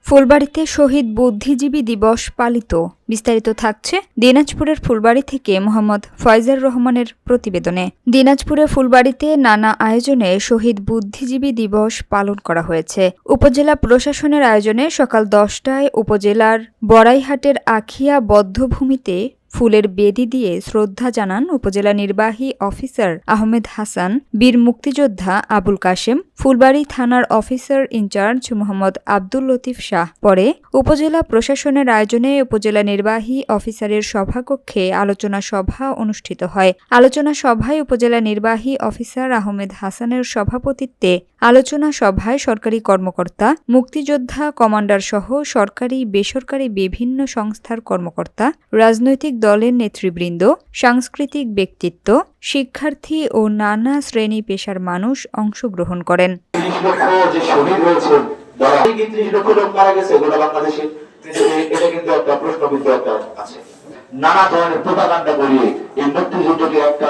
ফুলবাড়ীতে শহীদ বুদ্ধিজীবী দিবস পালিত। বিস্তারিত থাকছে দিনাজপুরের ফুলবাড়ী থেকে মোহাম্মদ ফয়জার রহমানের প্রতিবেদনে। দিনাজপুরে ফুলবাড়ীতে নানা আয়োজনে শহীদ বুদ্ধিজীবী দিবস পালন করা হয়েছে। উপজেলা প্রশাসনের আয়োজনে সকাল 10টায় উপজেলার বড়াইহাটের আখিয়া বধ্যভূমিতে ফুলের বেদি দিয়ে শ্রদ্ধা জানান উপজেলা নির্বাহী অফিসার আহমেদ হাসান, বীর মুক্তিযোদ্ধা আবুল কাশেম, ফুলবাড়ী থানার অফিসার ইনচার্জ মোহাম্মদ আব্দুল লতিফ শাহ। পরে উপজেলা প্রশাসনের আয়োজনে উপজেলা নির্বাহী অফিসারের সভাকক্ষে আলোচনা সভা অনুষ্ঠিত হয়। আলোচনা সভায় উপজেলা নির্বাহী অফিসার আহমেদ হাসানের সভাপতিত্বে আলোচনা সভায় সরকারি কর্মকর্তা, মুক্তিযোদ্ধা কমান্ডার সহ সরকারি বেসরকারি বিভিন্ন সংস্থার কর্মকর্তা, রাজনৈতিক দলের নেতৃবৃন্দ, সাংস্কৃতিক ব্যক্তিত্ব, শিক্ষার্থী ও নানা শ্রেণী পেশার মানুষ অংশগ্রহণ করেন। নানা ধরনের প্রোপাগান্ডা করিয়ে এই মুক্তিযুদ্ধকে একটা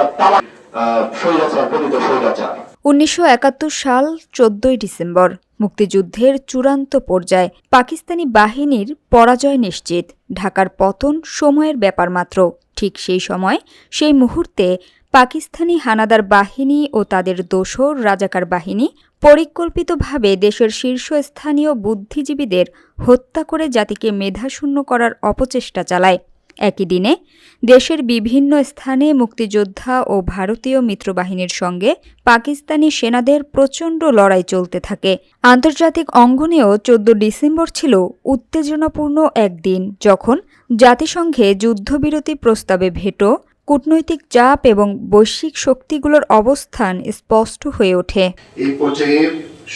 1971 সাল 14 ডিসেম্বর মুক্তিযুদ্ধের চূড়ান্ত পর্যায়ে পাকিস্তানি বাহিনীর পরাজয় নিশ্চিত। ঢাকার পতন সময়ের ব্যাপার মাত্র। ঠিক সেই সময়, সেই মুহূর্তে পাকিস্তানি হানাদার বাহিনী ও তাদের দোসর রাজাকার বাহিনী পরিকল্পিতভাবে দেশের শীর্ষস্থানীয় বুদ্ধিজীবীদের হত্যা করে জাতিকে মেধাশূন্য করার অপচেষ্টা চালায়। একই দিনে দেশের বিভিন্ন স্থানে মুক্তিযোদ্ধা ও ভারতীয় মিত্রবাহিনীর সঙ্গে পাকিস্তানি সেনাদের প্রচণ্ড লড়াই চলতে থাকে। আন্তর্জাতিক অঙ্গনেও 14 ডিসেম্বর ছিল উত্তেজনাপূর্ণ একদিন, যখন জাতিসংঘে যুদ্ধবিরতি প্রস্তাবে ভেটো, কূটনৈতিক চাপ এবং বৈশ্বিক শক্তিগুলোর অবস্থান স্পষ্ট হয়ে ওঠে। এই পর্যায়ে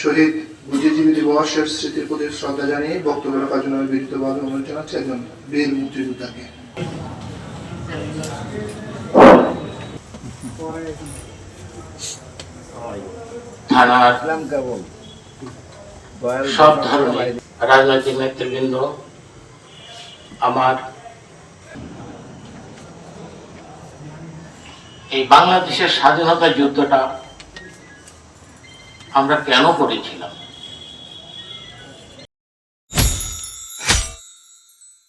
শহীদ বুদ্ধিজীবী দিবসের স্মৃতির প্রতি শ্রদ্ধা জানিয়ে বক্তব্য রাখার জন্য বিনীতভাবে অনুরোধ জানাচ্ছি একজন বীর মুক্তিযোদ্ধাকে। থানার সব ধরনের রাজনৈতিক নেতৃবৃন্দ, আমার এই বাংলাদেশের স্বাধীনতা যুদ্ধটা আমরা কেন করেছিলাম,